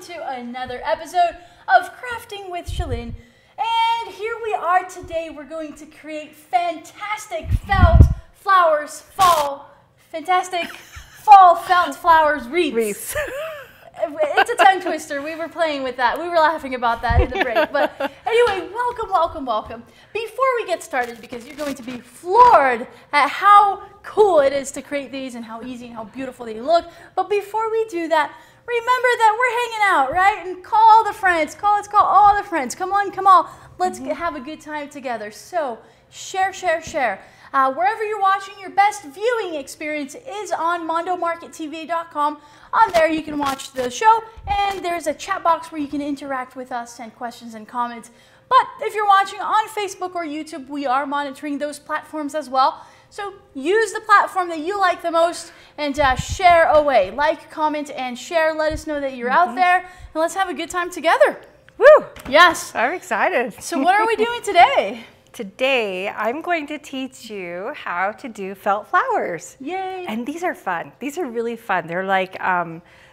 to another episode of Crafting with Shalyn. And here we are today. We're going to create fantastic felt flowers, fantastic fall felt flowers wreaths. It's a tongue twister. We were playing with that. We were laughing about that in the break. But anyway, welcome. Before we get started, because you're going to be floored at how cool it is to create these and how easy and how beautiful they look. But before we do that, remember that we're hanging out, right? And call all the friends. Let's call all the friends. Come on. Let's have a good time together. So share. Wherever you're watching, your best viewing experience is on mondomarkettv.com. On there, you can watch the show, and there's a chat box where you can interact with us, send questions and comments. But if you're watching on Facebook or YouTube, we are monitoring those platforms as well. So use the platform that you like the most and share away. Like, comment, and share. Let us know that you're out there, and let's have a good time together. Woo! Yes. I'm excited. So what are we doing today? Today, I'm going to teach you how to do felt flowers. Yay! And these are fun. These are really fun. They're like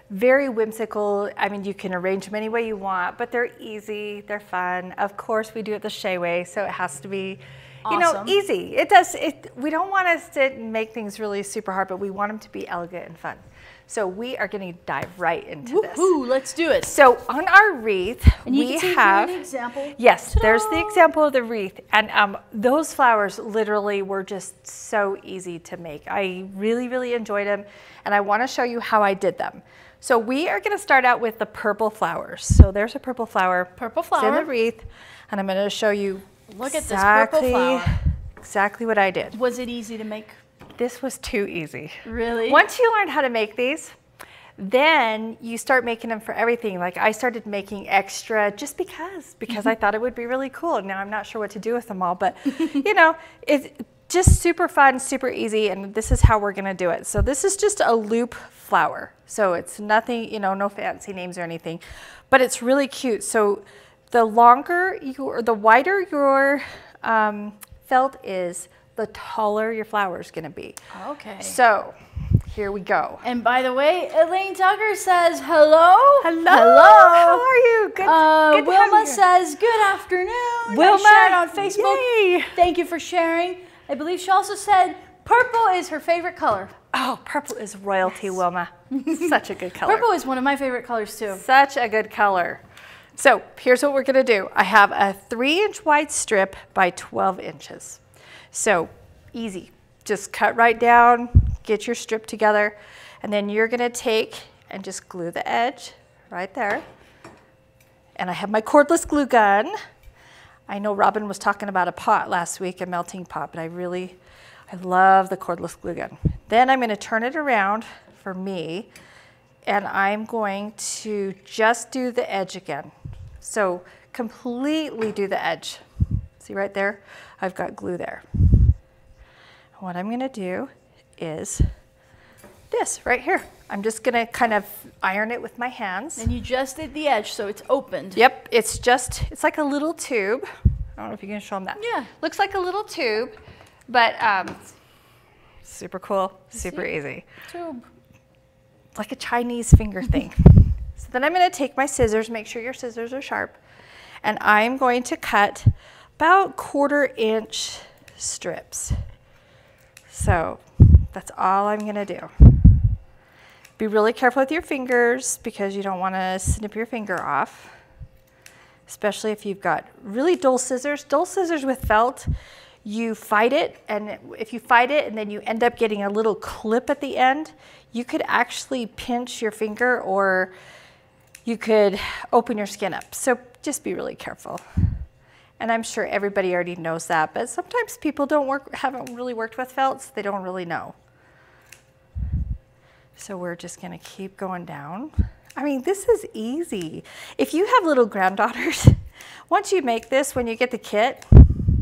very whimsical. I mean, you can arrange them any way you want, but they're easy, they're fun. Of course, we do it the Shay way, so it has to be, you know, easy. We don't want us to make things really super hard, but we want them to be elegant and fun. So we are going to dive right into this. Let's do it. So on our wreath, we have an example. Yes, there's the example of the wreath, and those flowers literally were just so easy to make. I really enjoyed them, and I want to show you how I did them. So we are going to start out with the purple flowers. So there's a purple flower. Purple flower. It's in the wreath, and I'm going to show you. Look at this purple flower. Exactly what I did. Was it easy to make? This was too easy. Really? Once you learn how to make these, then you start making them for everything. Like I started making extra just because I thought it would be really cool. Now I'm not sure what to do with them all, but you know, it's just super fun, super easy, and this is how we're gonna do it. So this is just a loop flower. So it's nothing, you know, no fancy names or anything, but it's really cute. So the wider your felt is, the taller your flower is going to be. Okay. So here we go. And by the way, Elaine Tucker says hello. Hello. How are you? Good. Wilma says good afternoon. Wilma, I shared on Facebook. Yay. Thank you for sharing. I believe she also said purple is her favorite color. Oh, purple is royalty, yes. Wilma. Such a good color. Purple is one of my favorite colors too. Such a good color. So here's what we're going to do. I have a 3-inch wide strip by 12 inches. So easy, just cut right down, get your strip together, and then you're gonna take and just glue the edge right there. And I have my cordless glue gun. I know Robin was talking about a pot last week, a melting pot, but I love the cordless glue gun. Then I'm gonna turn it around for me, and I'm going to just do the edge again. So completely do the edge. See right there? I've got glue there. What I'm gonna do is this right here. I'm just gonna kind of iron it with my hands. And you just did the edge, so it's opened. Yep, it's like a little tube. I don't know if you can show them that. Yeah. Looks like a little tube, but super cool, super easy. Tube. Like a Chinese finger thing. So then I'm gonna take my scissors, make sure your scissors are sharp, and I'm going to cut about 1/4-inch strips. So that's all I'm gonna do. Be really careful with your fingers because you don't wanna snip your finger off, especially if you've got really dull scissors. Dull scissors with felt, you fight it, and if you fight it and then you end up getting a little clip at the end, you could actually pinch your finger or you could open your skin up. So just be really careful. And I'm sure everybody already knows that, but sometimes people haven't really worked with felts, they don't really know. So we're just gonna keep going down. I mean, this is easy. If you have little granddaughters, once you make this, when you get the kit,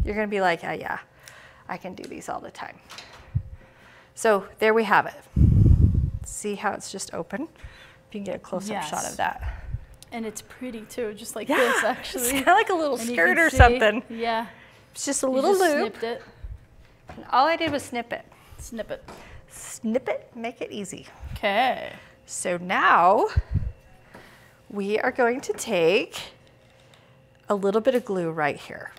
you're gonna be like, oh yeah, I can do these all the time. So there we have it. See how it's just open? If you can get a close-up shot of that. And it's pretty too, just like this actually. It's kind of like a little skirt or something. Yeah. It's just a little loop. Snipped it. And all I did was snip it. Snip it. Snip it, make it easy. Okay. So now we are going to take a little bit of glue right here.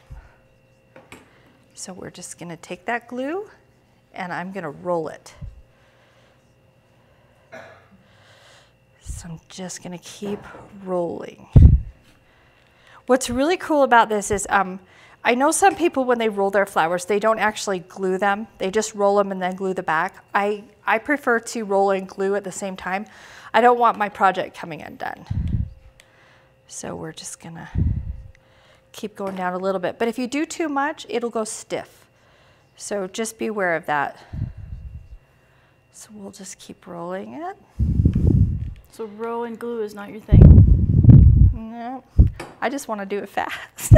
So we're just gonna take that glue and I'm gonna roll it. So I'm just gonna keep rolling. What's really cool about this is I know some people when they roll their flowers, they don't actually glue them. They just roll them and then glue the back. I prefer to roll and glue at the same time. I don't want my project coming undone. So we're just gonna keep going down a little bit. But if you do too much, it'll go stiff. So just be aware of that. So we'll just keep rolling it. So roll and glue is not your thing? No, I just want to do it fast.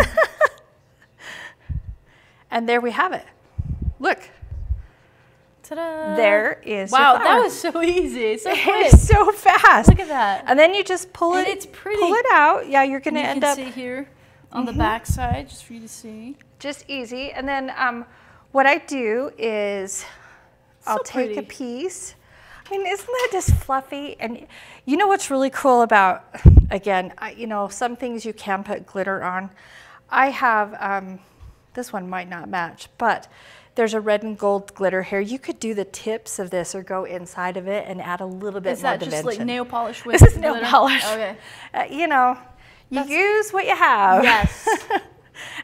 And there we have it. Look. Ta-da! There is wow, your flower. that was so easy. So quick. It's so fast. Look at that. And then you just pull And it. it's pretty. Pull it out. Yeah, you're going to end up. You can see here on the back side, just for you to see. Just easy. And then what I do is I'll take a pretty. piece. I mean, isn't that just fluffy? And you know what's really cool about, again, you know, some things you can put glitter on. I have, this one might not match, but there's a red and gold glitter here. You could do the tips of this or go inside of it and add a little bit more dimension. Is that just like nail polish with This is glitter? nail polish. Okay. You know, you use what you have. Yes.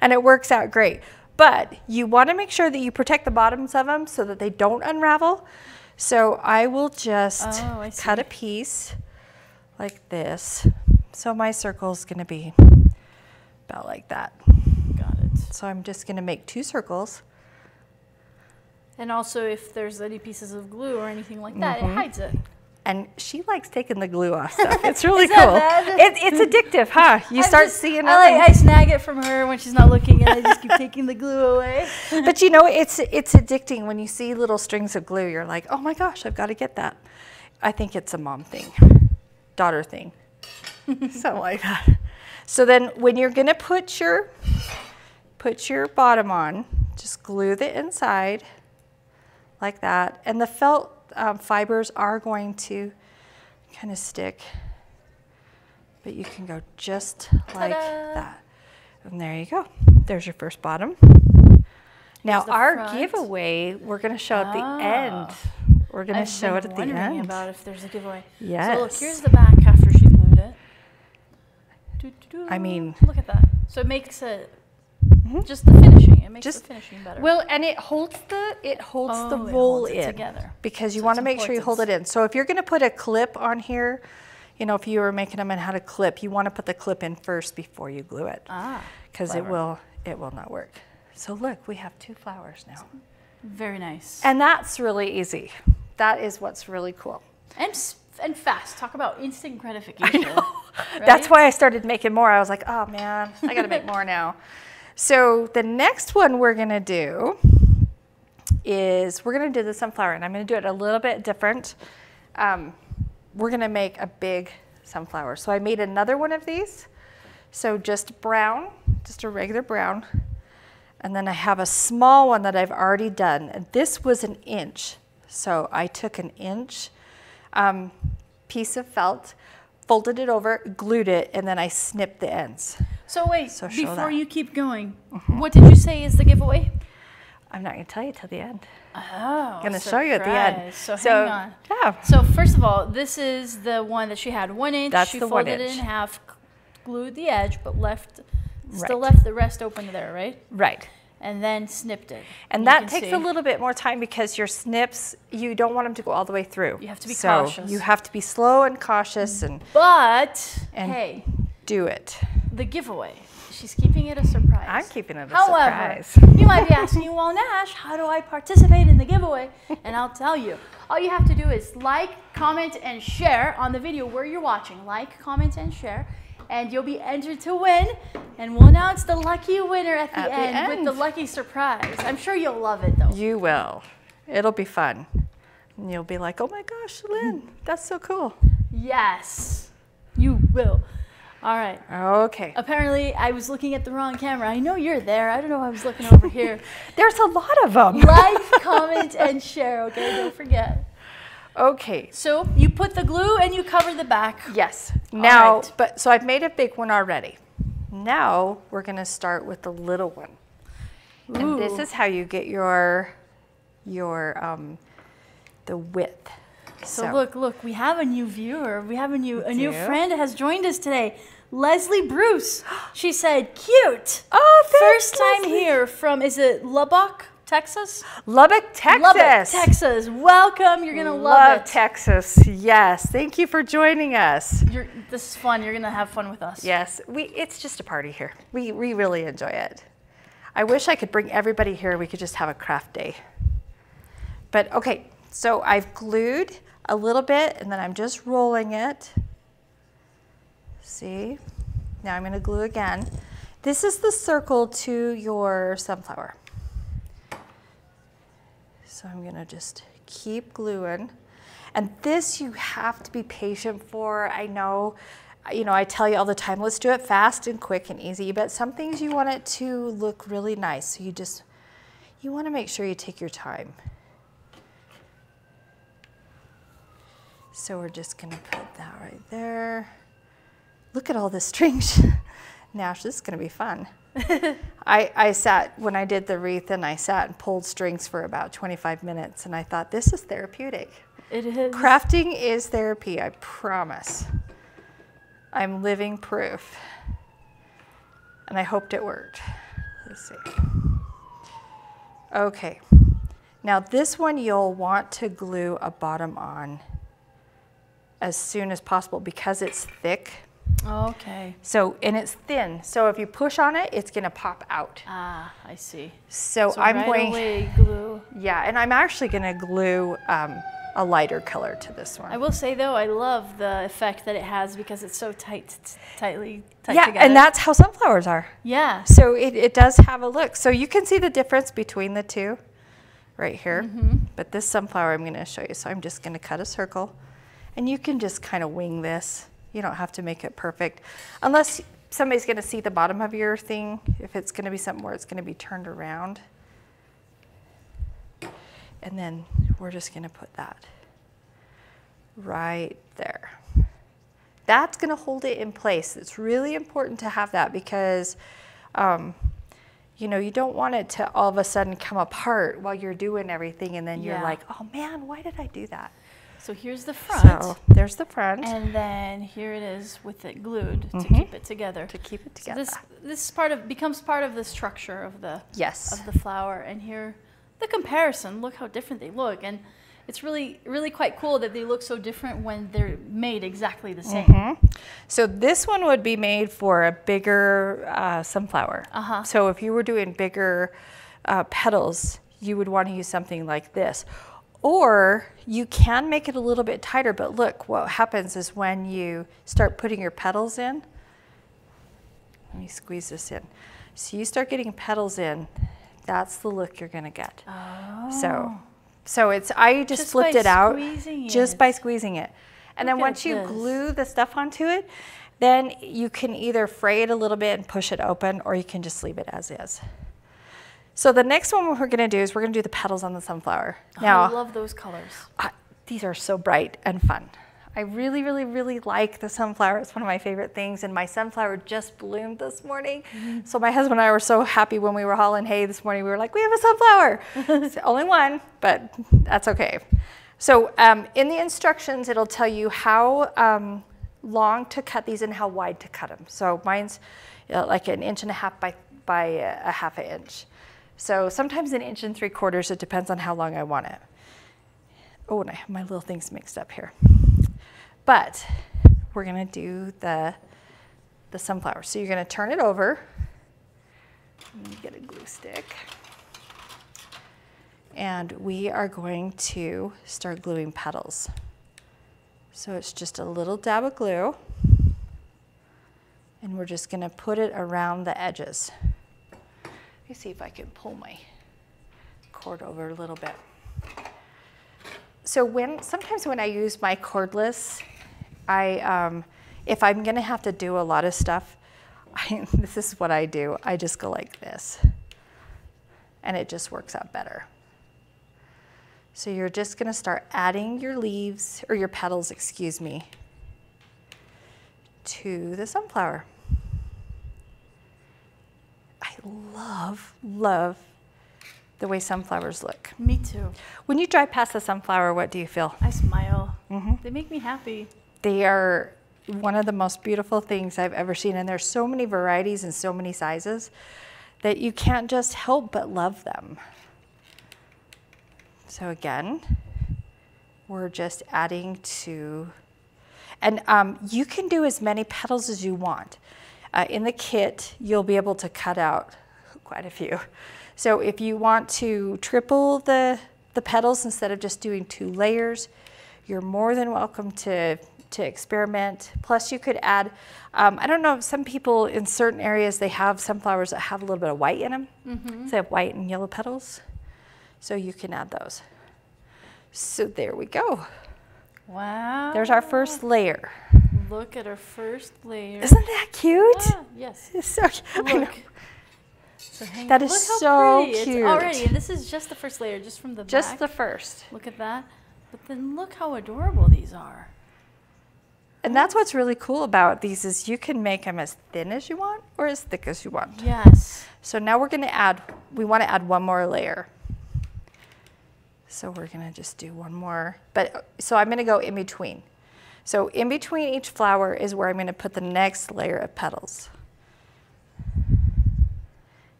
And it works out great. But you want to make sure that you protect the bottoms of them so that they don't unravel. So I will just cut a piece like this. So my circle is going to be about like that. Got it. So I'm just going to make 2 circles. And also if there's any pieces of glue or anything like that, it hides it. And she likes taking the glue off stuff. It's really Is that cool. bad? It's addictive, huh? You start seeing it. I snag it from her when she's not looking and I just keep taking the glue away. But you know, it's addicting when you see little strings of glue. You're like, oh my gosh, I've got to get that. I think it's a mom thing, daughter thing, something like that. So then when you're gonna put your bottom on, just glue the inside like that. And the felt fibers are going to kind of stick, but you can go just like that. And there you go. There's your first bottom. Now our front. giveaway, we're going to show at the end. We're going to show it at the end. About if there's a giveaway. Yes. So look, here's the back after she glued it. I mean, look at that. So it makes it just the finishing. It makes the finishing better. Well, and it holds the roll in together because you want to make sure you hold it in. So if you're going to put a clip on here, you know, if you were making them and had a clip, you want to put the clip in first before you glue it. Because it will not work. So look, we have 2 flowers now. Very nice. And that's really easy. That is what's really cool. And fast. Talk about instant gratification. I know. Right? That's why I started making more. I was like, oh man, I got to make more now. So the next one we're going to do is we're going to do the sunflower, and I'm going to do it a little bit different. We're going to make a big sunflower. So I made another one of these. So just brown, just a regular brown. And then I have a small one that I've already done. And this was 1 inch. So I took 1 inch piece of felt, folded it over, glued it, and then I snipped the ends. So wait, before you keep going, what did you say is the giveaway? I'm not going to tell you till the end. Oh, I'm going to show you at the end. So hang on. Yeah. So first of all, this is the one that she had 1 inch. That's she the folded 1 it inch. in half, glued the edge, but still Right. left the rest open there, right? Right. And then snipped it. And that takes a little bit more time because your snips, you don't want them to go all the way through. You have to be cautious. You have to be slow and cautious and hey, do it. the giveaway. She's keeping it a surprise. I'm keeping it a However, surprise. you might be asking, well, Nash, how do I participate in the giveaway? And I'll tell you. All you have to do is like, comment, and share on the video where you're watching. Like, comment, and share. And you'll be entered to win. And we'll announce the lucky winner at the end with the lucky surprise. I'm sure you'll love it, though. You will. It'll be fun. And you'll be like, oh my gosh, Shalyn, that's so cool. Yes, you will. All right. Okay. Apparently, I was looking at the wrong camera. I know you're there. I don't know. I was looking over here. There's a lot of them. Like, comment, and share, okay? Don't forget. Okay. So you put the glue and you cover the back. Yes. Now, right. so I've made a big one already. Now we're gonna start with the little one. Ooh. And this is how you get your the width. So look, we have a new viewer. We have a new friend has joined us today. Leslie Bruce. She said, cute. Oh, first time here from, is it Lubbock, Texas? Lubbock, Texas. Lubbock, Texas. Welcome. You're going to love it. Texas. Yes. Thank you for joining us. This is fun. You're going to have fun with us. Yes. It's just a party here. We really enjoy it. I wish I could bring everybody here. We could just have a craft day. But okay, so I've glued a little bit and then I'm just rolling it. See? Now I'm going to glue again. This is the circle to your sunflower. So I'm going to just keep gluing. And this you have to be patient for. I know, I tell you all the time, let's do it fast and quick and easy, but some things you want it to look really nice. So you want to make sure you take your time. So we're just going to put that right there. Look at all the strings. Nash, this is going to be fun. I sat, when I did the wreath, and I sat and pulled strings for about 25 minutes, and I thought, this is therapeutic. It is. Crafting is therapy, I promise. I'm living proof. And I hoped it worked. Let's see. Okay. Now this one you'll want to glue a bottom on as soon as possible because it's thick. Okay. So, and it's thin. So if you push on it, it's gonna pop out. Ah, I see. So I'm right going, away, glue. Yeah, and I'm actually gonna glue a lighter color to this one. I will say though, I love the effect that it has because it's so tightly yeah, together. and that's how sunflowers are. Yeah. So it does have a look. So you can see the difference between the two right here. Mm-hmm. But this sunflower I'm gonna show you. So I'm just gonna cut a circle and you can just kind of wing this. You don't have to make it perfect unless somebody's gonna see the bottom of your thing. If it's gonna be something where it's gonna be turned around. And then we're just gonna put that right there. That's gonna hold it in place. It's really important to have that because you don't want it to all of a sudden come apart while you're doing everything and then you're like, oh man, why did I do that? So here's the front. So there's the front. And then here it is with it glued to keep it together. To keep it together. So this becomes part of the structure of the flower. And here, the comparison. Look how different they look, and it's really, really quite cool that they look so different when they're made exactly the same. So this one would be made for a bigger sunflower. So if you were doing bigger petals, you would want to use something like this. Or you can make it a little bit tighter, but look, what happens is when you start putting your petals in, let me squeeze this in. So you start getting petals in, that's the look you're gonna get. Oh. So it's, I just flipped it out just by squeezing it. And then once you glue the stuff onto it, then you can either fray it a little bit and push it open, or you can just leave it as is. So the next one we're gonna do is we're gonna do the petals on the sunflower. Now, I love those colors. These are so bright and fun. I really, really, really like the sunflower. It's one of my favorite things, and my sunflower just bloomed this morning. So my husband and I were so happy when we were hauling hay this morning. We were like, we have a sunflower. It's only one, but that's okay. So in the instructions, it'll tell you how long to cut these and how wide to cut them. So mine's like 1.5 inches by 1/2 inch. So sometimes 1 3/4 inches, it depends on how long I want it. Oh, and I have my little things mixed up here. But we're gonna do the sunflower. So you're gonna turn it over. Let me get a glue stick. And we are going to start gluing petals. So it's just a little dab of glue. And we're just gonna put it around the edges. Let me see if I can pull my cord over a little bit. So sometimes when I use my cordless, if I'm gonna have to do a lot of stuff, this is what I do. I just go like this, and it just works out better. So you're just gonna start adding your leaves, or your petals, excuse me, to the sunflower. I love the way sunflowers look. Me too. When you drive past the sunflower, what do you feel? I smile. They make me happy. They are one of the most beautiful things I've ever seen, and there's so many varieties and so many sizes that you can't just help but love them. So again, we're just adding to, and you can do as many petals as you want. In the kit, you'll be able to cut out quite a few. So if you want to triple the petals instead of just doing 2 layers, you're more than welcome to experiment. Plus you could add, I don't know, some people in certain areas, they have sunflowers that have a little bit of white in them. So they have white and yellow petals. So you can add those. So there we go. Wow. There's our first layer. Look at our first layer. Isn't that cute? Yeah, yes. It's so cute. I know. Look. So That is look how so pretty. cute. It's already, and this is just the first layer, just from the back. Just the first. Look at that. But then look how adorable these are. And that's what's really cool about these is you can make them as thin as you want or as thick as you want. Yes. So now we're going to add, we want to add one more layer. So we're going to just do one more. So I'm going to go in between. So in between each flower is where I'm going to put the next layer of petals.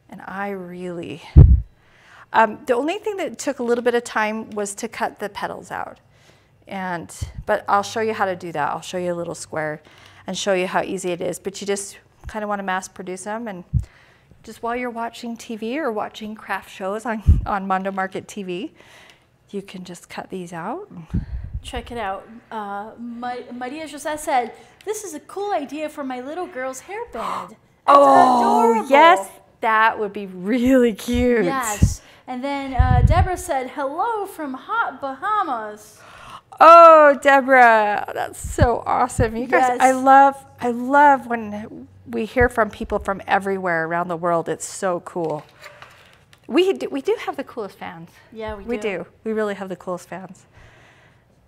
And I really, the only thing that took a little bit of time was to cut the petals out. But I'll show you how to do that. I'll show you a little square and show you how easy it is. But you just kind of want to mass produce them, and just while you're watching TV or watching craft shows on Mondo Market TV, you can just cut these out. Check it out. Maria Jose said, "This is a cool idea for my little girl's hairband." Oh, yes, that would be really cute. Yes. And then Deborah said, "Hello from hot Bahamas." Oh, Deborah, that's so awesome. You guys, Yes. I love when we hear from people from everywhere around the world. It's so cool. We do have the coolest fans. Yeah, we do. We do. We really have the coolest fans.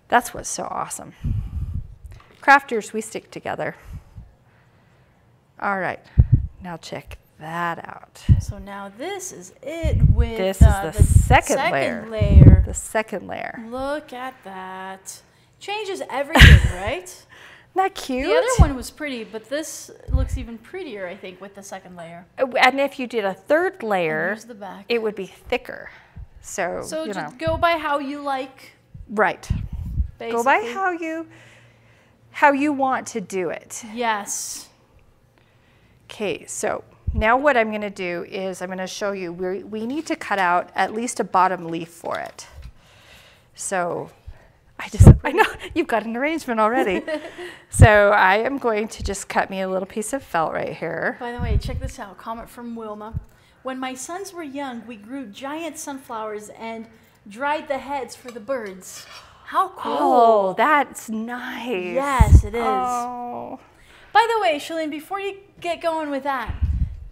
That's what's so awesome. Crafters, we stick together. All right, now check that out. So now this is it with This is the second layer. The second layer. Look at that. Changes everything, right? Isn't that cute? The other one was pretty, but this looks even prettier, I think, with the second layer. And if you did a third layer, Here's the back. it would be thicker. So you just know. go by how you like. Right. Basically. Go by how you want to do it. Yes. Okay, so now what I'm going to do is I'm going to show you, we need to cut out at least a bottom leaf for it. So I know you've got an arrangement already. So I am going to just cut me a little piece of felt right here. By the way, check this out. Comment from Wilma. When my sons were young, we grew giant sunflowers and dried the heads for the birds. How cool. Oh, that's nice. Yes, it is. Oh. By the way, Shalyn, before you get going with that,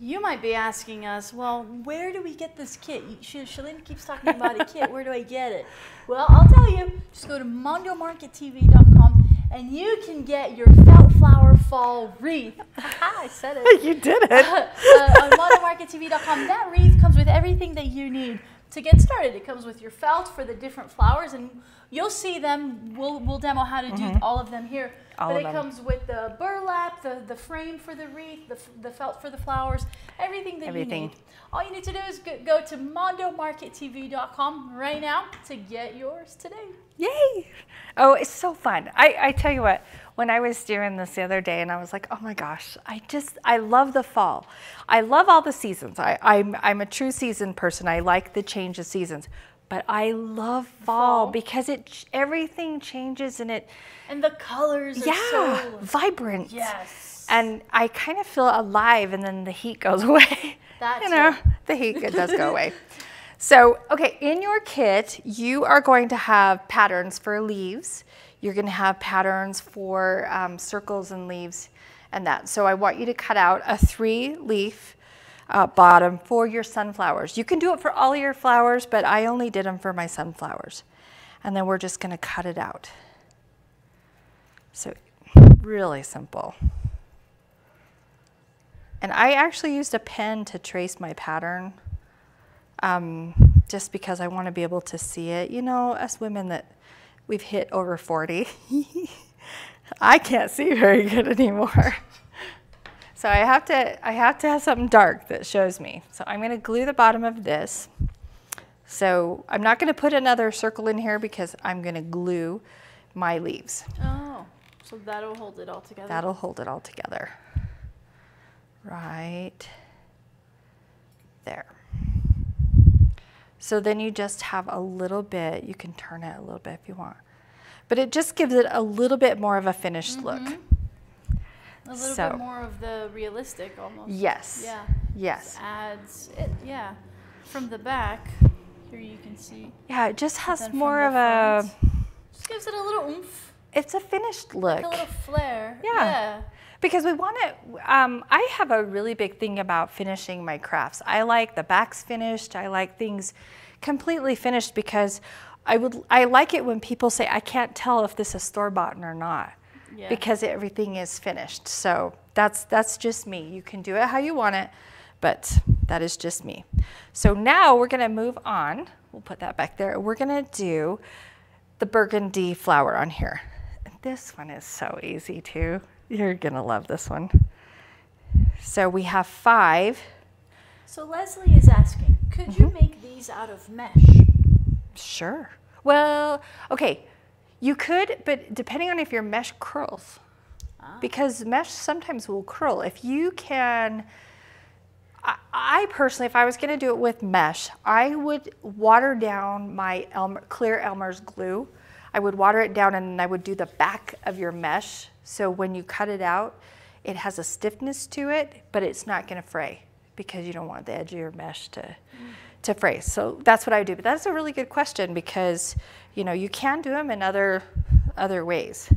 you might be asking us, well, where do we get this kit? Shalyn keeps talking about a kit. Where do I get it? Well, I'll tell you. Just go to mondomarkettv.com and you can get your felt flower fall wreath. I said it. You did it. On mondomarkettv.com. That wreath comes with everything that you need to get started. It comes with your felt for the different flowers, and you'll see them. We'll demo how to do all of them here. But it comes with the burlap, the frame for the wreath, the felt for the flowers, everything that you need. All you need to do is go to mondomarkettv.com right now to get yours today. Yay! Oh, it's so fun. I tell you what, when I was doing this the other day and I was like, oh my gosh, I love the fall. I love all the seasons. I'm a true season person. I like the change of seasons. But I love fall because everything changes and the colors are so vibrant. Yes. And I kind of feel alive, and then the heat goes away. The heat does go away. So, okay, in your kit, you are going to have patterns for leaves. You're going to have patterns for circles and leaves and that. So I want you to cut out a 3-leaf bottom for your sunflowers. You can do it for all your flowers, but I only did them for my sunflowers. And then we're just going to cut it out. So really simple. And I actually used a pen to trace my pattern, just because I want to be able to see it. You know, us women that we've hit over 40, I can't see very good anymore. So I have to have something dark that shows me. So I'm going to glue the bottom of this. So I'm not going to put another circle in here because I'm going to glue my leaves. Oh, so that'll hold it all together. That'll hold it all together. Right there. So then you just have a little bit, you can turn it a little bit if you want, but it just gives it a little bit more of a finished look. A little bit more of the realistic almost. Yes. Yeah. Yes. Just adds it, yeah. From the back, here you can see. Yeah, it just has more of a... Just gives it a little oomph. It's a finished look. Like a little flair. Yeah. Because we want it, I have a really big thing about finishing my crafts. I like the backs finished. I like things completely finished because I like it when people say, I can't tell if this is store-bought or not, because everything is finished. So that's just me. You can do it how you want it, but that is just me. So now we're gonna move on. We'll put that back there. We're gonna do the burgundy flower on here. And this one is so easy too. You're gonna love this one. So we have 5. So Leslie is asking, could you make these out of mesh? Sure. Well, okay, you could, but depending on if your mesh curls. Because mesh sometimes will curl. If you can, I personally, if I was gonna do it with mesh, I would water down my clear Elmer's glue. I would water it down and I would do the back of your mesh. So when you cut it out, it has a stiffness to it, but it's not gonna fray because you don't want the edge of your mesh to fray. So that's what I would do. But that's a really good question because, you know, you can do them in other ways.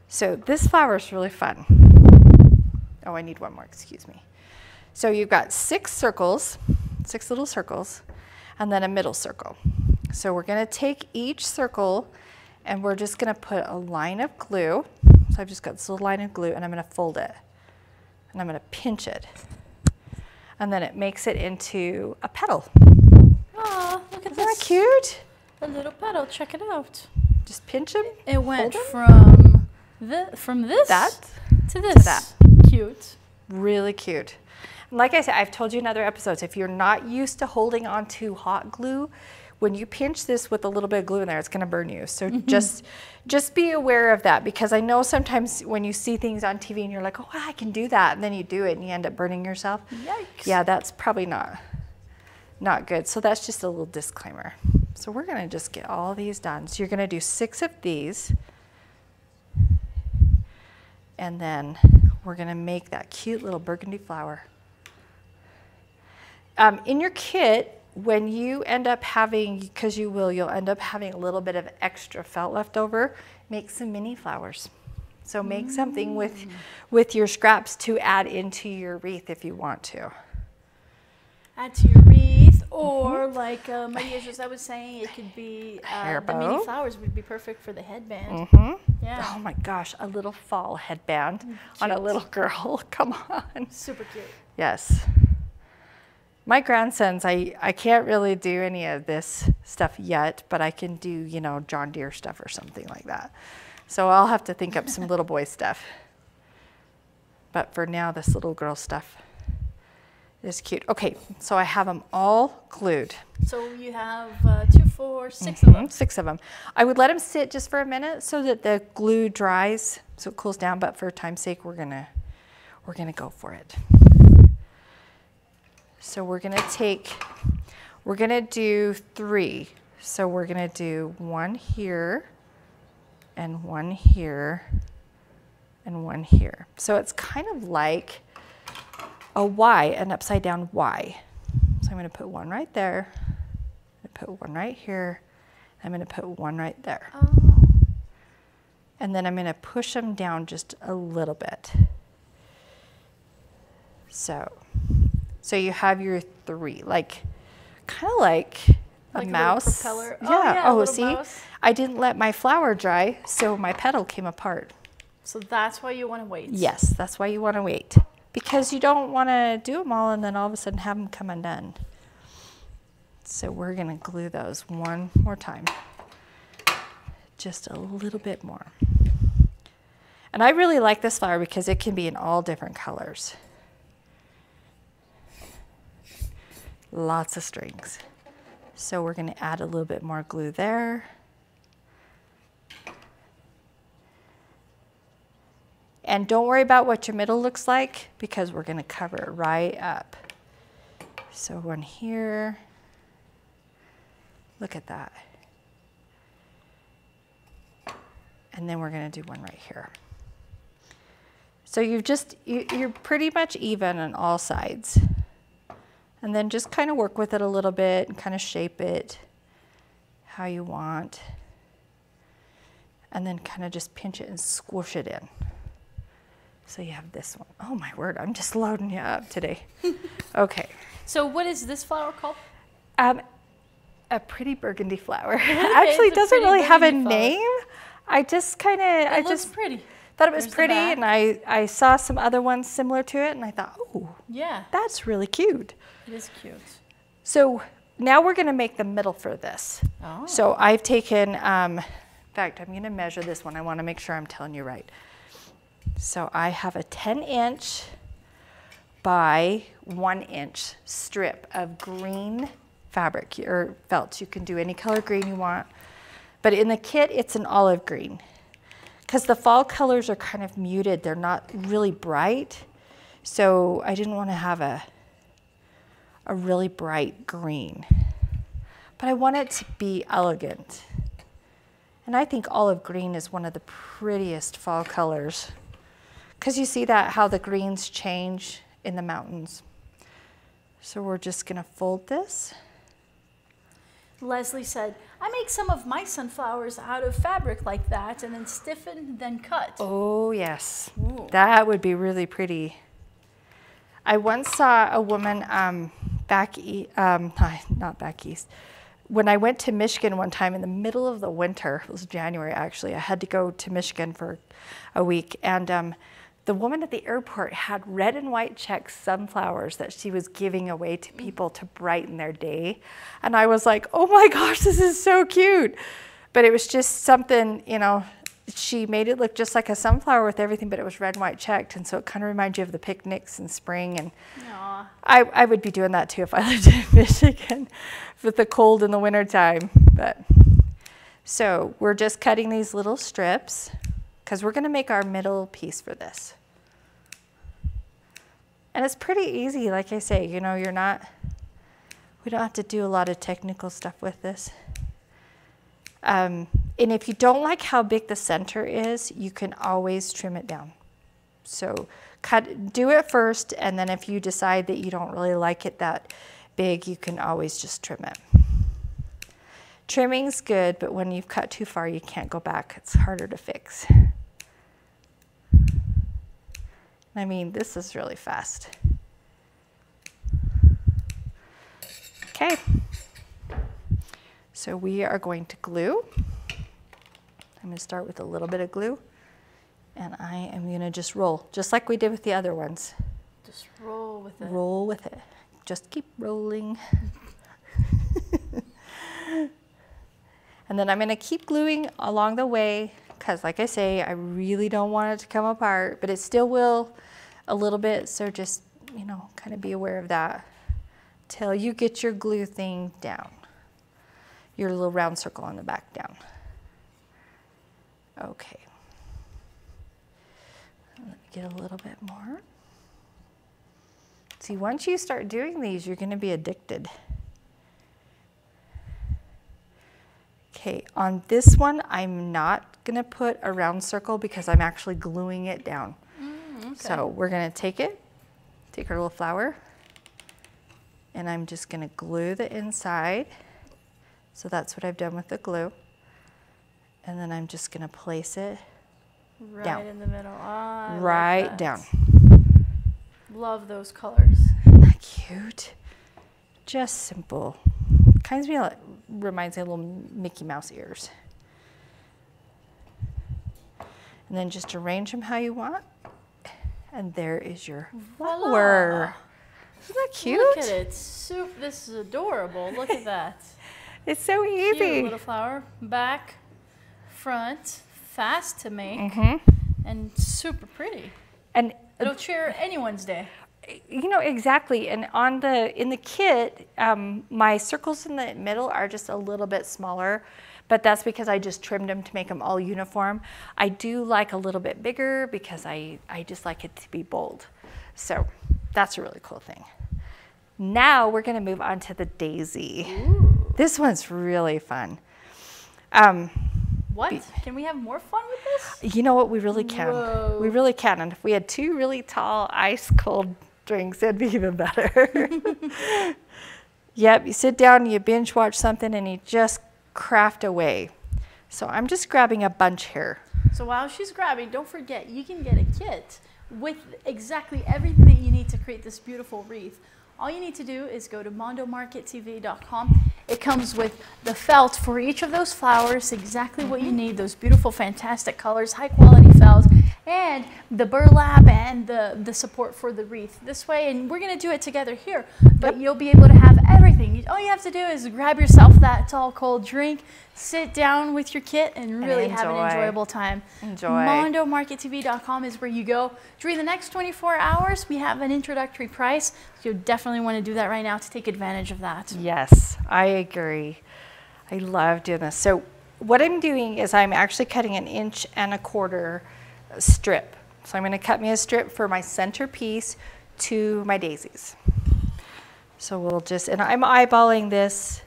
So this flower is really fun. Oh, I need one more, excuse me. So you've got 6 circles, 6 little circles, and then a middle circle. So we're gonna take each circle and we're just gonna put a line of glue. So I've just got this little line of glue and I'm gonna fold it. And I'm gonna pinch it. And then it makes it into a petal. Oh, look at Isn't this. that cute? A little petal, check it out. Just pinch them. It went from this to this. To that. Cute. Really cute. Like I said, I've told you in other episodes, if you're not used to holding on to hot glue, when you pinch this with a little bit of glue in there, it's gonna burn you. So just be aware of that, because I know sometimes when you see things on TV and you're like, oh, I can do that, and then you do it and you end up burning yourself. Yikes. Yeah, that's probably not good. So that's just a little disclaimer. So we're gonna just get all these done. So you're gonna do 6 of these, and then we're gonna make that cute little burgundy flower. In your kit, when you end up having, because you'll end up having a little bit of extra felt left over, make some mini flowers. So make something with your scraps to add into your wreath if you want to. Add to your wreath, or like Maria just I was saying, it could be the mini flowers would be perfect for the headband. Yeah. Oh my gosh, a little fall headband on a little girl. Come on. Super cute. Yes. My grandsons, I can't really do any of this stuff yet, but I can do, you know, John Deere stuff or something like that. So I'll have to think up some little boy stuff. But for now, this little girl stuff is cute. Okay, so I have them all glued. So you have 2, 4, 6 of them. 6 of them. I would let them sit just for a minute so that the glue dries, so it cools down. But for time's sake, we're gonna go for it. So we're gonna do 3. So we're gonna do 1 here, and 1 here, and 1 here. So it's kind of like a Y, an upside down Y. So I'm gonna put 1 right there, I put 1 right here, I'm gonna put 1 right there. Oh. And then I'm gonna push them down just a little bit. So you have your 3, like, kind of like a mouse. A propeller. Yeah. Oh, see, mouse. I didn't let my flower dry, so my petal came apart. So that's why you want to wait. Yes, that's why you want to wait, because you don't want to do them all and then all of a sudden have them come undone. So we're going to glue those one more time. Just a little bit more. And I really like this flower because it can be in all different colors. Lots of strings. So we're going to add a little bit more glue there. And don't worry about what your middle looks like because we're going to cover it right up. So one here. Look at that. And then we're going to do one right here. So you're pretty much even on all sides. And then just kind of work with it a little bit and kind of shape it how you want. And then kind of just pinch it and squish it in. So you have this one. Oh my word, I'm just loading you up today. Okay. So what is this flower called? A pretty burgundy flower. Actually, it doesn't really have a name. I just kind of, I just pretty. Thought it was pretty, and I saw some other ones similar to it, and I thought, oh, yeah, that's really cute. It is cute. So now we're going to make the middle for this. Oh. So I've taken, in fact, I'm going to measure this one. I want to make sure I'm telling you right. So I have a 10-inch by 1-inch strip of green fabric or felt. You can do any color green you want, but in the kit, it's an olive green. Because the fall colors are kind of muted. They're not really bright. So I didn't want to have a really bright green. But I want it to be elegant. And I think olive green is one of the prettiest fall colors. Because you see that, how the greens change in the mountains. So we're just going to fold this. Leslie said, I make some of my sunflowers out of fabric like that and then stiffen, then cut. Oh, yes. Ooh. That would be really pretty. I once saw a woman not back east. When I went to Michigan one time in the middle of the winter, it was January actually, I had to go to Michigan for a week, and the woman at the airport had red and white check sunflowers that she was giving away to people to brighten their day. And I was like, oh my gosh, this is so cute. But it was just something, you know, she made it look just like a sunflower with everything, but it was red and white checked. And so it kind of reminds you of the picnics in spring. And I would be doing that too if I lived in Michigan with the cold in the wintertime. But so we're just cutting these little strips, because we're going to make our middle piece for this. And it's pretty easy, like I say, you know, we don't have to do a lot of technical stuff with this. And if you don't like how big the center is, you can always trim it down. So do it first, and then if you decide that you don't really like it that big, you can always just trim it. Trimming's good, but when you've cut too far, you can't go back. It's harder to fix. I mean, this is really fast. Okay. So we are going to glue. I'm going to start with a little bit of glue, and I am going to just roll, just like we did with the other ones. Just roll with it. Roll with it. Just keep rolling. And then I'm going to keep gluing along the way, because like I say, I really don't want it to come apart, but it still will a little bit. So just, you know, kind of be aware of that till you get your glue thing down, your little round circle on the back down. Okay. Let me get a little bit more. See, once you start doing these, you're going to be addicted. Okay, on this one, I'm not going to put a round circle because I'm actually gluing it down. Okay. So we're going to take our little flower, and I'm just going to glue the inside. So that's what I've done with the glue. And then I'm just going to place it down. Right in the middle. Ah, right down. Love those colors. Isn't that cute? Just simple. Reminds me of little Mickey Mouse ears. And then just arrange them how you want. And there is your Voila. flower. Isn't that cute? Look at it. This is adorable. Look at that. It's so easy. Cute little flower. Back, front, fast to make, and super pretty. And it'll cheer anyone's day. You know, exactly. And in the kit, my circles in the middle are just a little bit smaller, but that's because I just trimmed them to make them all uniform. I do like a little bit bigger because I just like it to be bold. So that's a really cool thing. Now we're gonna move on to the daisy. Ooh. This one's really fun. What? Can we have more fun with this? You know what? We really can. Whoa. We really can. And if we had 2 really tall, ice cold drinks, it'd be even better. Yep, you sit down, you binge watch something, and you just craft away. So I'm just grabbing a bunch here. So while she's grabbing, don't forget, you can get a kit with exactly everything that you need to create this beautiful wreath. All you need to do is go to mondomarkettv.com. It comes with the felt for each of those flowers, exactly what you need, those beautiful, fantastic colors, high quality felt, and the burlap and the support for the wreath. This way, and we're gonna do it together here, but you'll be able to have everything. All you have to do is grab yourself that tall, cold drink, sit down with your kit, and really have an enjoyable time. Enjoy. MondoMarketTV.com is where you go. During the next 24 hours, we have an introductory price. So you definitely want to do that right now to take advantage of that. Yes, I agree. I love doing this. So what I'm doing is I'm actually cutting 1.25 inch strip. So I'm going to cut me a strip for my centerpiece to my daisies. So we'll just, and I'm eyeballing this.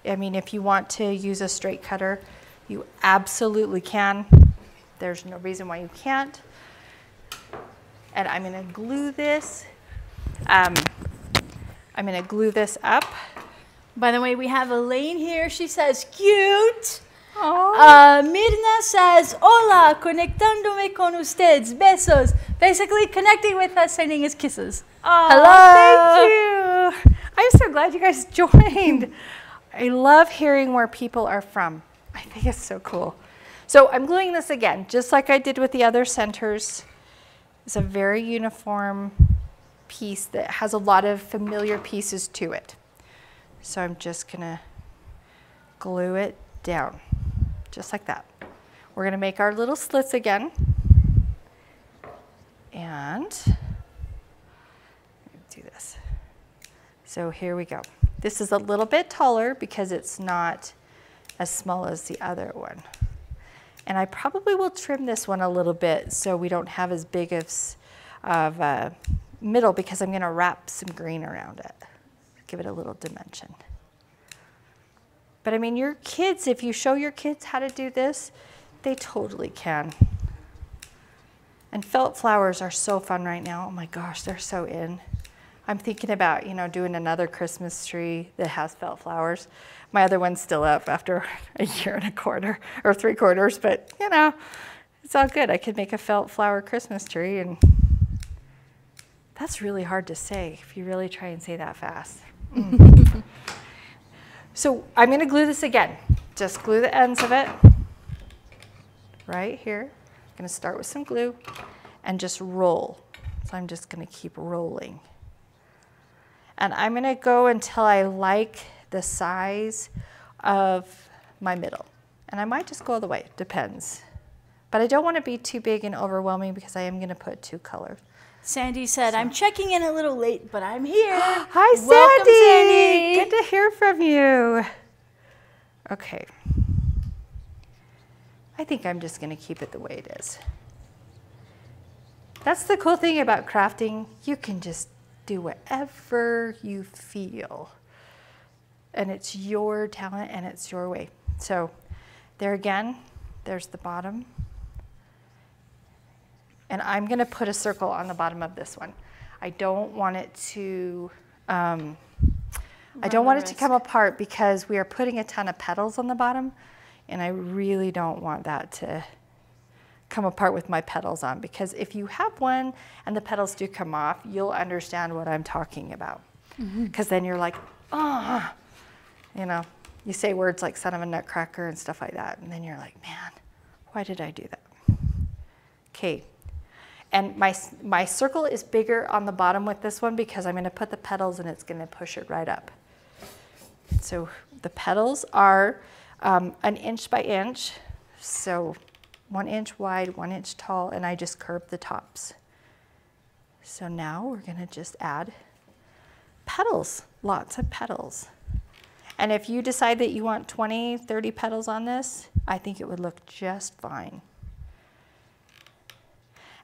I mean, if you want to use a straight cutter, you absolutely can. There's no reason why you can't. And I'm going to glue this. I'm going to glue this up. By the way, we have Elaine here. She says, cute. Mirna says, hola, conectándome con ustedes. Besos. Basically, connecting with us, sending us kisses. Hello. Thank you. I'm so glad you guys joined. I love hearing where people are from. I think it's so cool. So I'm gluing this again, just like I did with the other centers. It's a very uniform piece that has a lot of familiar pieces to it. So I'm just gonna glue it down, just like that. We're gonna make our little slits again. And do this. So here we go. This is a little bit taller because it's not as small as the other one. And I probably will trim this one a little bit so we don't have as big of a middle, because I'm gonna wrap some green around it. Give it a little dimension. But I mean, your kids, if you show your kids how to do this, they totally can. And felt flowers are so fun right now. Oh my gosh, they're so in. I'm thinking about, you know, doing another Christmas tree that has felt flowers. My other one's still up after 1.25 years or 3/4, but you know, it's all good. I could make a felt flower Christmas tree, and that's really hard to say if you really try and say that fast. So I'm gonna glue this again. Just glue the ends of it right here. I'm gonna start with some glue and just roll. So I'm just gonna keep rolling. And I'm gonna go until I like the size of my middle. And I might just go all the way, depends. But I don't wanna be too big and overwhelming because I am gonna put 2 colors. Sandy said, I'm checking in a little late, but I'm here. Hi, Sandy. Welcome, Sandy. Good to hear from you. Okay. I think I'm just gonna keep it the way it is. That's the cool thing about crafting. You can just do whatever you feel. And it's your talent and it's your way. So there again, there's the bottom. And I'm gonna put a circle on the bottom of this one. I don't want it to, I don't want it to come apart because we are putting a ton of petals on the bottom, and I really don't want that to come apart with my petals on, because if you have one and the petals do come off, you'll understand what I'm talking about. Because then you're like, oh, you know, you say words like son of a nutcracker and stuff like that, and then you're like, man, why did I do that? Okay. And my circle is bigger on the bottom with this one because I'm gonna put the petals and it's gonna push it right up. So the petals are 1 inch by inch. So 1 inch wide, 1 inch tall, and I just curved the tops. So now we're gonna just add petals, lots of petals. And if you decide that you want 20, 30 petals on this, I think it would look just fine.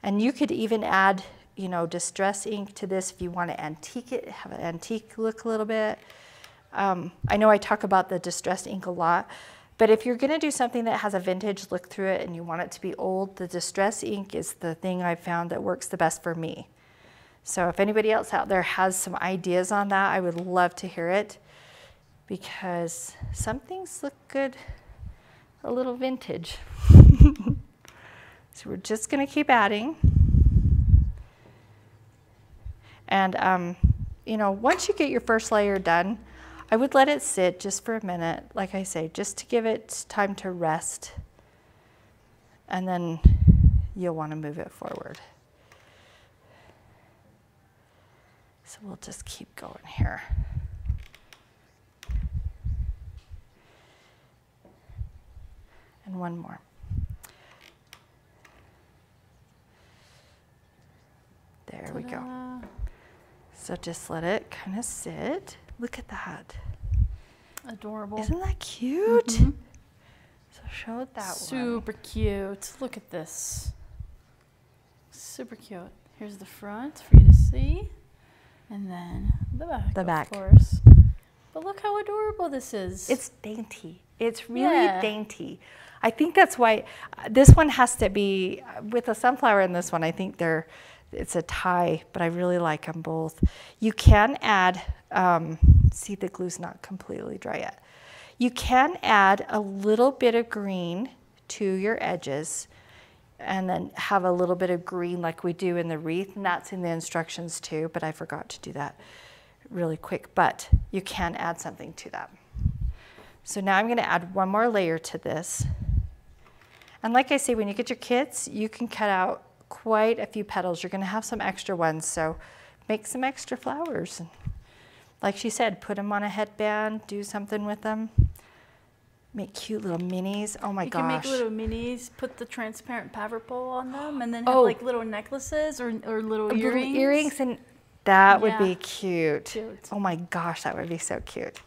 And you could even add, you know, distress ink to this if you want to antique it, have an antique look a little bit. I know I talk about the distressed ink a lot, but if you're gonna do something that has a vintage look through it and you want it to be old, the distress ink is the thing I've found that works the best for me. So if anybody else out there has some ideas on that, I would love to hear it, because some things look good a little vintage. So we're just gonna keep adding. And you know, once you get your first layer done, I would let it sit just for a minute, like I say, just to give it time to rest. And then you'll want to move it forward. So we'll just keep going here. And one more. There we go. So just let it kind of sit. Look at that. Adorable. Isn't that cute? Mm-hmm. So show that one. Super cute. Look at this. Super cute. Here's the front for you to see. And then the back, the back, of course. But look how adorable this is. It's dainty. It's really dainty. I think that's why this one has to be, with a sunflower in this one, I think it's a tie, but I really like them both. You can add, see, the glue's not completely dry yet. You can add a little bit of green to your edges and then have a little bit of green like we do in the wreath, and that's in the instructions too, but I forgot to do that really quick, but you can add something to that. So now I'm gonna add one more layer to this. And like I say, when you get your kits, you can cut out quite a few petals. You're gonna have some extra ones, so make some extra flowers. And like she said, put them on a headband, do something with them. Make cute little minis. Oh my gosh. You can make little minis, put the transparent pavropole on them, and then have like little necklaces or little earrings. Little earrings, and that would be cute. Oh my gosh, that would be so cute.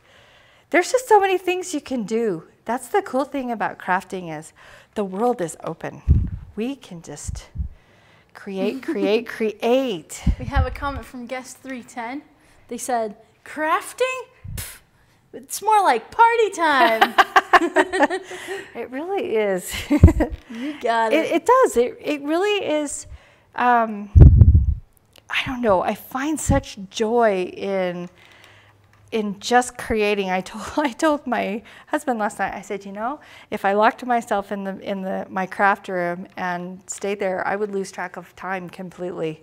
There's just so many things you can do. That's the cool thing about crafting, is the world is open. We can just create, create, create. We have a comment from guest 310. They said, crafting? Pfft, it's more like party time. It really is. You got it. It does. It really is. I don't know. I find such joy in just creating. I told my husband last night, I said, you know, if I locked myself in my craft room and stayed there, I would lose track of time completely,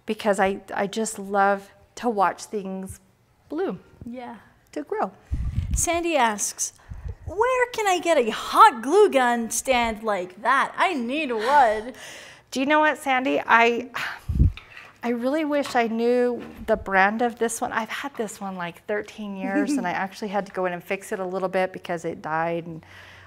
because I just love to watch things bloom. Yeah. To grow. Sandy asks, where can I get a hot glue gun stand like that? I need one. Do you know what, Sandy? I really wish I knew the brand of this one. I've had this one like 13 years, and I actually had to go in and fix it a little bit because it died.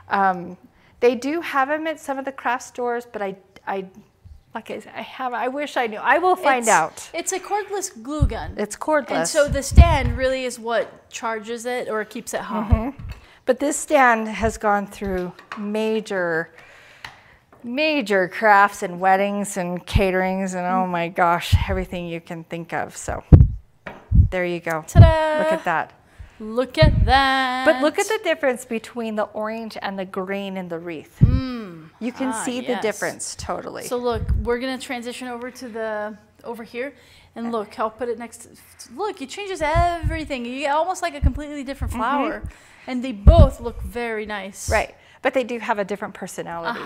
And they do have them at some of the craft stores, but like I said, I wish I knew. I will find out. It's a cordless glue gun. It's cordless. And so the stand really is what charges it or keeps it hot. Mm-hmm. But this stand has gone through major crafts and weddings and caterings and oh my gosh, everything you can think of. So there you go. Ta-da! Look at that. Look at that. But look at the difference between the orange and the green in the wreath. You can see the difference totally. So look, we're gonna transition over to over here, and look, I'll put it next. Look, it changes everything. You get almost like a completely different flower, and they both look very nice. Right, but they do have a different personality.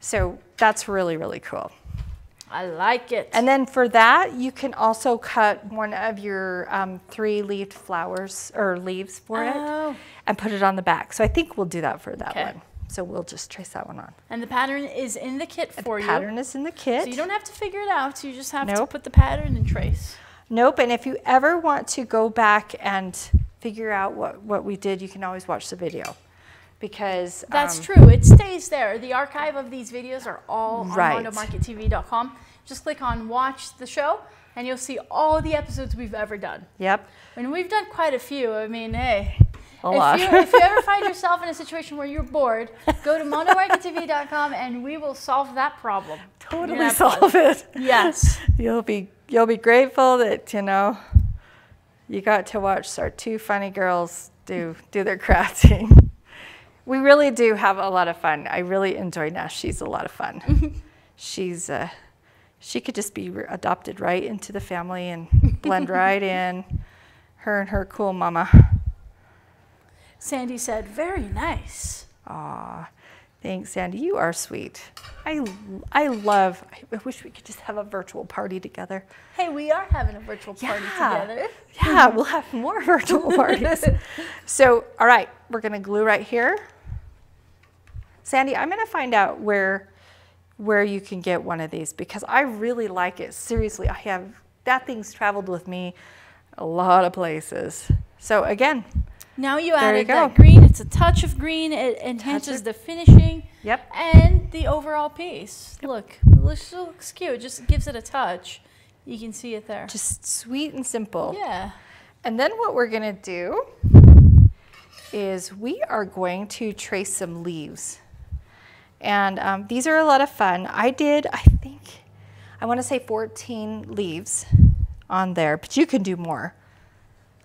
So that's really, really cool. I like it. And then for that, you can also cut one of your 3-leaved flowers or leaves for it and put it on the back. So I think we'll do that for that one. So we'll just trace that one on. And the pattern is in the kit for you. The pattern is in the kit. So you don't have to figure it out. You just have to Nope. put the pattern and trace. Nope, and if you ever want to go back and figure out what we did, you can always watch the video. Because that's true. It stays there. The archive of these videos are all on Right. mondomarkettv.com. Just click on watch the show and you'll see all the episodes we've ever done. Yep. And we've done quite a few. I mean, hey. A lot. If you ever find yourself in a situation where you're bored, go to mondomarkettv.com and we will solve that problem. Totally solve it. Yes. You'll be grateful that, you know, you got to watch our two funny girls do their crafting. We really do have a lot of fun. I really enjoy Nash. She's a lot of fun. She could just be adopted right into the family and blend right in. Her and her cool mama. Sandy said, very nice. Aw, thanks, Sandy. You are sweet. I wish we could just have a virtual party together. Hey, we are having a virtual party together. Yeah, we'll have more virtual parties. So, all right, we're going to glue right here. Sandy, I'm going to find out where you can get one of these because I really like it. Seriously, that thing's traveled with me a lot of places. So again, now you added go. that green. It's a touch of green. It enhances the finishing. Yep. And the overall piece. Yep. Look, it looks cute. It just gives it a touch. You can see it there. Just sweet and simple. Yeah. And then what we're going to do is we are going to trace some leaves. And these are a lot of fun. I want to say 14 leaves on there, but you can do more.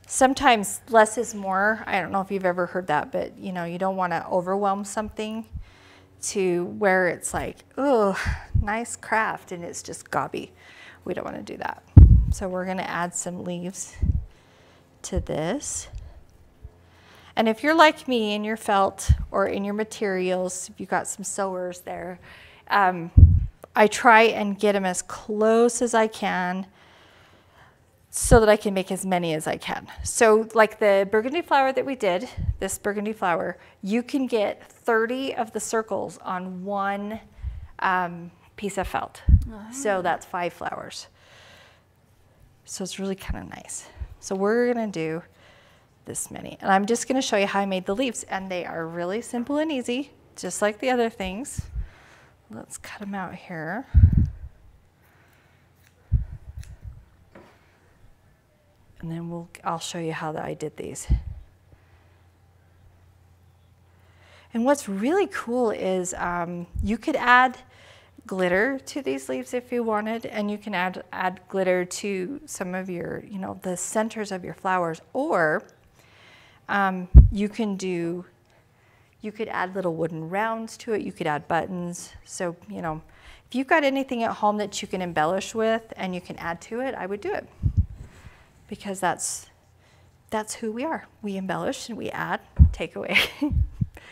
Sometimes less is more. I don't know if you've ever heard that, but you know, you don't want to overwhelm something to where it's like, oh, nice craft, and it's just gobby. We don't want to do that. So we're going to add some leaves to this. And if you're like me in your felt or in your materials, if you've got some sewers there, I try and get them as close as I can so that I can make as many as I can. So like the burgundy flower that we did, this burgundy flower, you can get 30 of the circles on one piece of felt. So that's 5 flowers. So it's really kind of nice. So we're going to do this many. And I'm just going to show you how I made the leaves. And they are really simple and easy, just like the other things. Let's cut them out here. And then I'll show you how I did these. And what's really cool is you could add glitter to these leaves if you wanted, and you can add glitter to some of your, you know, the centers of your flowers, or you could add little wooden rounds to it. You could add buttons. So, you know, if you've got anything at home that you can embellish with and you can add to it, I would do it. Because that's who we are. We embellish and we add, take away,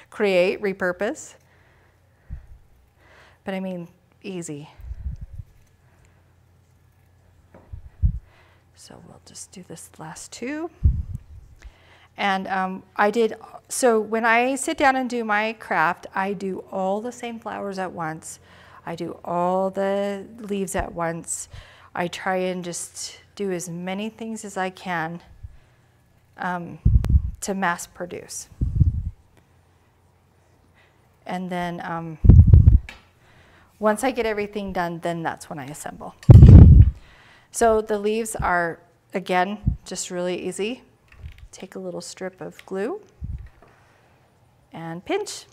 create, repurpose. But I mean, easy. So we'll just do this last 2. And so when I sit down and do my craft, I do all the same flowers at once. I do all the leaves at once. I try and just do as many things as I can to mass produce. And then once I get everything done, then that's when I assemble. So the leaves are, again, just really easy. Take a little strip of glue and pinch,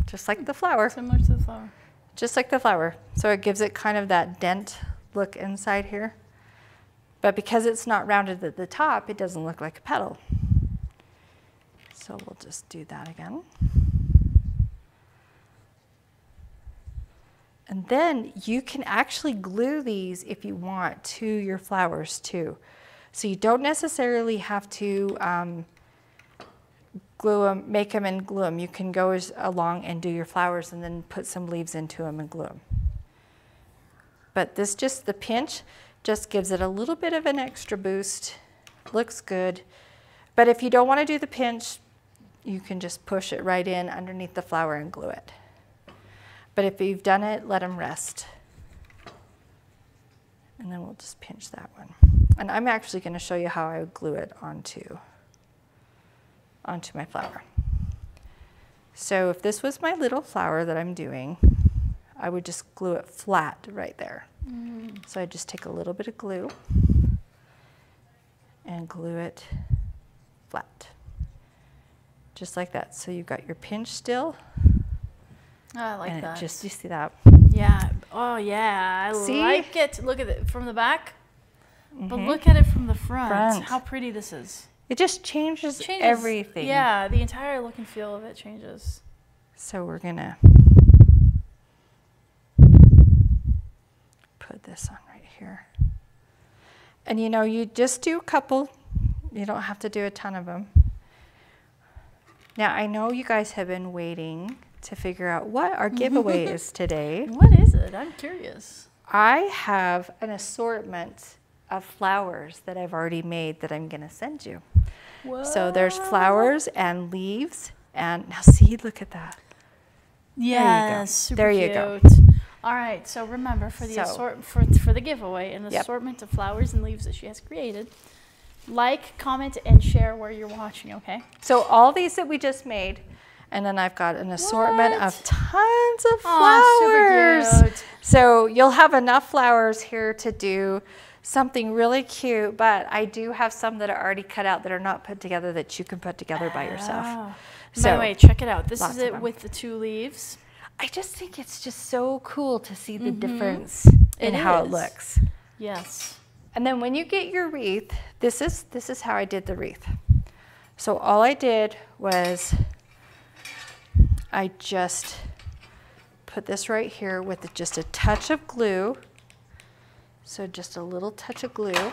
just like the flower. Similar to the flower. Just like the flower. So it gives it kind of that dent look inside here. But because it's not rounded at the top, it doesn't look like a petal. So we'll just do that again. And then you can actually glue these if you want to your flowers too. So you don't necessarily have to glue them, make them and glue them. You can go along and do your flowers and then put some leaves into them and glue them. But the pinch just gives it a little bit of an extra boost. Looks good. But if you don't want to do the pinch, you can just push it right in underneath the flower and glue it. But if you've done it, let them rest. And then we'll just pinch that one. And I'm actually going to show you how I would glue it onto my flower. So if this was my little flower that I'm doing, I would just glue it flat right there. So I just take a little bit of glue and glue it flat. Just like that. So you've got your pinch still. Oh, I like and that. Just, you see that? Yeah. Oh, yeah. I See? like it. Look at it from the back. But look at it from the front. How pretty this is. It just changes everything. Yeah, the entire look and feel of it changes. So we're going to put this on right here. And you know, you just do a couple. You don't have to do a ton of them. Now, I know you guys have been waiting to figure out what our giveaway is today. What is it? I'm curious. I have an assortment of flowers that I've already made that I'm going to send you. Whoa. So there's flowers and leaves. And now see, look at that. Yes, there you go. Super cute. All right, so remember for the giveaway, an assortment of flowers and leaves that she has created. Like, comment, and share where you're watching, okay? So all these that we just made, and then I've got an assortment of tons of flowers. Super cute. So you'll have enough flowers here to do something really cute, but I do have some that are already cut out that are not put together that you can put together by yourself. So, by the way, check it out. This is it with the 2 leaves. I just think it's just so cool to see the difference in how it looks. Yes. And then when you get your wreath, this is how I did the wreath. So all I did was I just put this right here with just a touch of glue. So just a little touch of glue.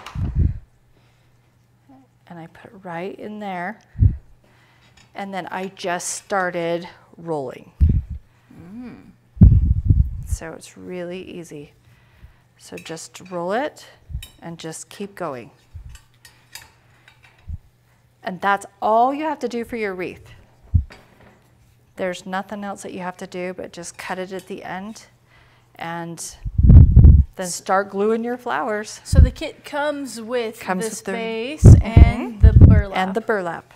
And I put it right in there. And then I just started rolling. So it's really easy. So just roll it and just keep going. And that's all you have to do for your wreath. There's nothing else that you have to do but just cut it at the end and then start gluing your flowers. So the kit comes with this base and the burlap. And the burlap.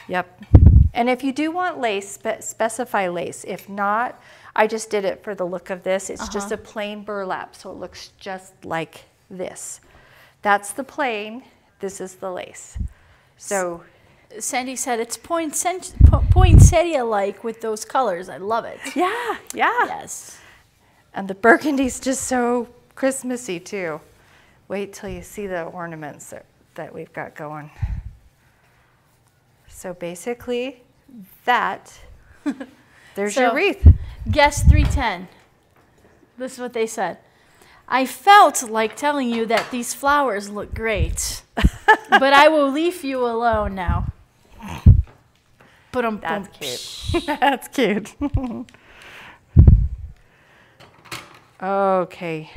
Yep. And if you do want lace, specify lace. If not, I just did it for the look of this. It's just a plain burlap, so it looks just like this. That's the plain. This is the lace. So Sandy said it's poinsettia-like with those colors. I love it. yeah, yeah. Yes. And the burgundy's just so Christmassy too. Wait till you see the ornaments that we've got going. So basically, there's your wreath. Guess 310. This is what they said. I felt like telling you that these flowers look great, but I will leave you alone now. That's cute. That's cute. Okay.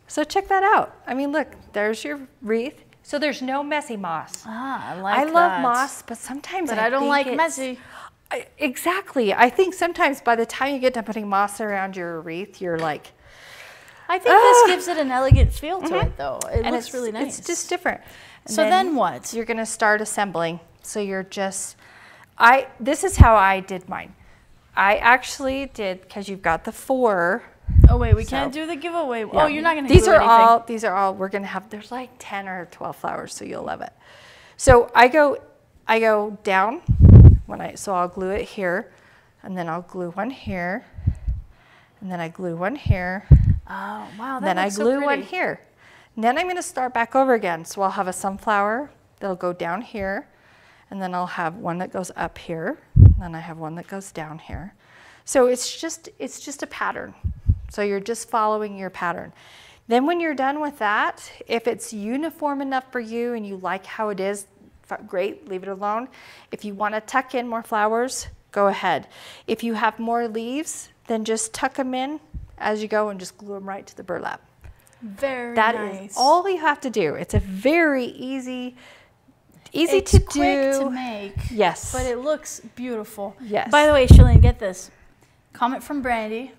So check that out. I mean, look, there's your wreath. So there's no messy moss. Ah, I like that. I love moss, but sometimes I don't like messy. Exactly. I think sometimes by the time you get to putting moss around your wreath, you're like, I think this gives it an elegant feel to it, though. It looks really nice. It's just different. And so then what? You're going to start assembling. So you're just, this is how I did mine. I actually did, because you've got the 4. Oh, wait, we can't do the giveaway. Yeah. Oh, you're not going to These are all, we're going to have, there's like 10 or 12 flowers, so you'll love it. So I go down, so I'll glue it here, and then I'll glue one here, and then I glue one here. Oh, wow, Then I glue one here. And then I'm going to start back over again. So I'll have a sunflower that'll go down here, and then I'll have one that goes up here, and then I have one that goes down here. So it's just a pattern. So you're just following your pattern. Then when you're done with that, if it's uniform enough for you and you like how it is, great, leave it alone. If you want to tuck in more flowers, go ahead. If you have more leaves, then just tuck them in as you go and just glue them right to the burlap. Very nice. That is all you have to do. It's a very easy easy it's to quick do. to make. Yes. But it looks beautiful. Yes. By the way, Shalyn, get this. Comment from Brandy.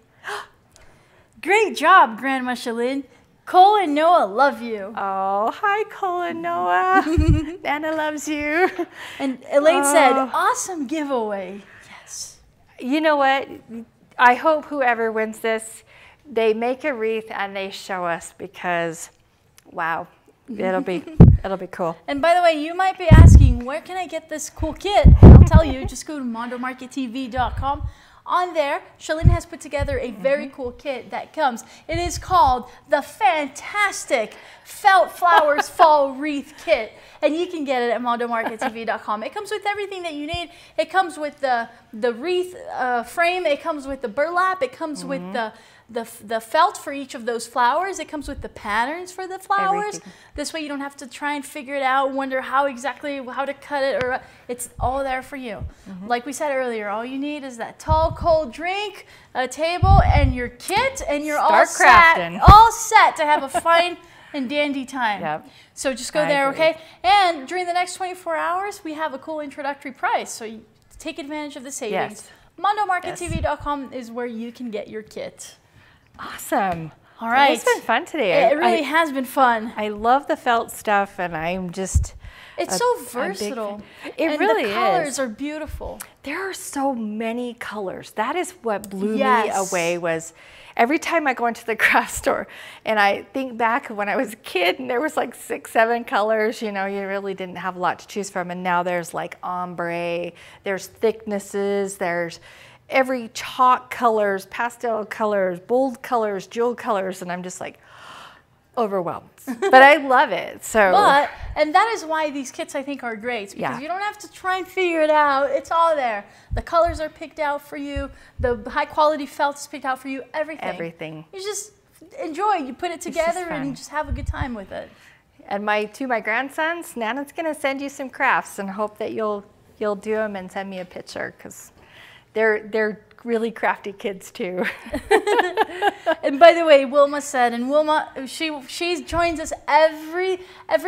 Great job, Grandma Shalyn. Cole and Noah love you. Oh, hi, Cole and Noah. Nana loves you. And Elaine said, awesome giveaway. Yes. You know what? I hope whoever wins this, they make a wreath and they show us, because, wow, it'll be cool. And by the way, you might be asking, where can I get this cool kit? I'll tell you, just go to mondomarkettv.com. On there, Shalyn has put together a very cool kit that comes. It is called the Fantastic Felt Flowers Fall Wreath Kit. And you can get it at mondomarkettv.com. It comes with everything that you need. It comes with the wreath frame. It comes with the burlap. It comes with the felt for each of those flowers. It comes with the patterns for the flowers. Everything. This way you don't have to try and figure it out, wonder how to cut it, or it's all there for you. Like we said earlier, all you need is that tall, cold drink, a table, and your kit, and you're all set to have a fine and dandy time. Yep. So just go there, okay? And during the next 24 hours, we have a cool introductory price, so you take advantage of the savings. Yes. MondoMarketTV.com is where you can get your kit. Awesome. All right. It's been fun today. It really has been fun. I love the felt stuff, and I'm just... It's so versatile. It really is. The colors are beautiful. There are so many colors. That is what blew me away, was every time I go into the craft store and I think back when I was a kid and there was like 6, 7 colors, you know, you really didn't have a lot to choose from. And now there's like ombre, there's thicknesses, there's every chalk colors, pastel colors, bold colors, jewel colors. And I'm just like overwhelmed. But I love it. And that is why these kits, I think, are great, because you don't have to try and figure it out. It's all there. The colors are picked out for you. The high quality felt is picked out for you. Everything. You just enjoy. You put it together and you just have a good time with it. And to my grandsons, Nana's gonna send you some crafts and hope that you'll do them and send me a picture, because they're really crafty kids too. And by the way, Wilma said, and Wilma, she joins us every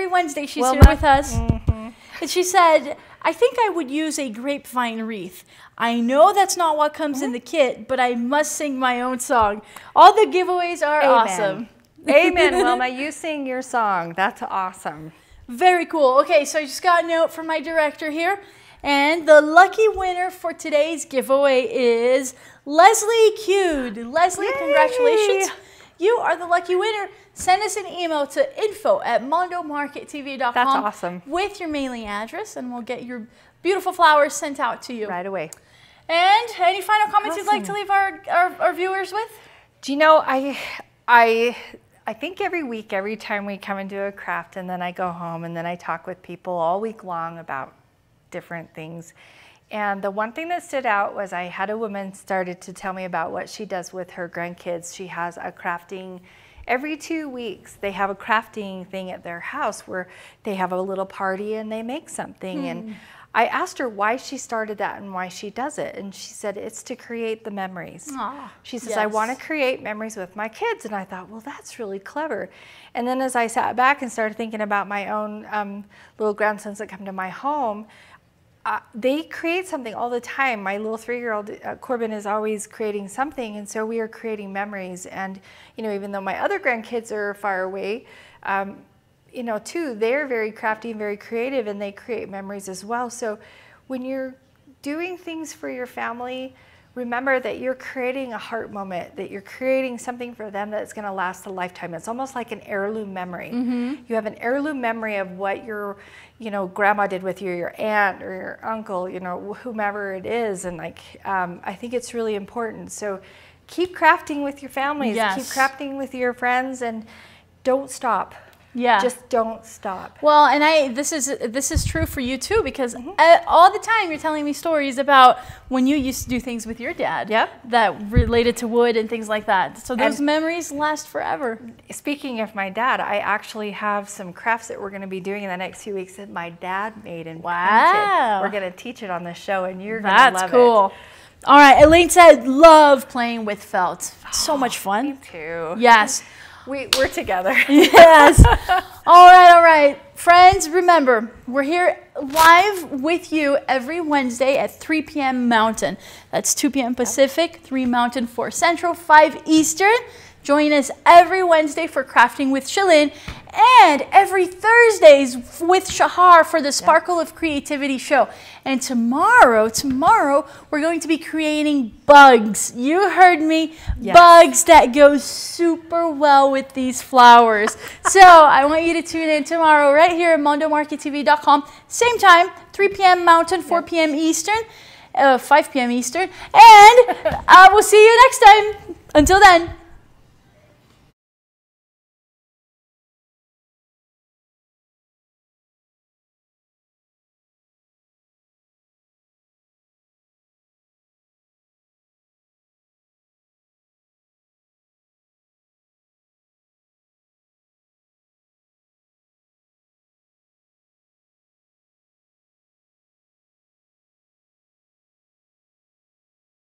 Wednesday. She's here with us. And she said, I think I would use a grapevine wreath. I know that's not what comes in the kit, but I must sing my own song. All the giveaways are awesome. Amen, Wilma. You sing your song. That's awesome. Very cool. Okay, so I just got a note from my director here. And the lucky winner for today's giveaway is Leslie Cude. Leslie, congratulations. You are the lucky winner. Send us an email to info@mondomarkettv.com. That's awesome. With your mailing address, and we'll get your beautiful flowers sent out to you. Right away. And any final comments you'd like to leave our viewers with? Do you know, I think every week, every time we come and do a craft, and then I go home and then I talk with people all week long about different things. And the one thing that stood out was I had a woman started to tell me about what she does with her grandkids. She has a crafting, every 2 weeks they have a crafting thing at their house where they have a little party and they make something. And I asked her why she started that and why she does it. And she said it's to create the memories. She says, I want to create memories with my kids. And I thought, well, that's really clever. And then as I sat back and started thinking about my own little grandsons that come to my home, they create something all the time. My little 3-year-old Corbin is always creating something, and so we are creating memories. And you know, even though my other grandkids are far away, you know, too, they're very crafty and very creative, and they create memories as well. So when you're doing things for your family, remember that you're creating a heart moment, that you're creating something for them that's going to last a lifetime. It's almost like an heirloom memory. You have an heirloom memory of what your, you know, grandma did with you, your aunt or your uncle, you know, whomever it is. And like, I think it's really important. So keep crafting with your families, keep crafting with your friends, and don't stop. Just don't stop. Well, and this is true for you too, because all the time you're telling me stories about when you used to do things with your dad that related to wood and things like that. So those memories last forever. Speaking of my dad, I actually have some crafts that we're going to be doing in the next few weeks that my dad made and painted. We're going to teach it on the show, and you're going to love it. That's cool. All right, Elaine said, love playing with felt. So much fun. Me too. Yes. We're together. Yes. All right. friends, remember, we're here live with you every Wednesday at 3 p.m. Mountain. That's 2 p.m. Pacific, 3 Mountain, 4 Central, 5 Eastern. Join us every Wednesday for Crafting with Shalyn, and every Thursdays with Shahar for the Sparkle of Creativity show. And tomorrow, we're going to be creating bugs. You heard me. Yes. Bugs that go super well with these flowers. So I want you to tune in tomorrow right here at MondoMarketTV.com. Same time, 3 p.m. Mountain, 4 p.m. Eastern, 5 p.m. Eastern. And we'll see you next time. Until then.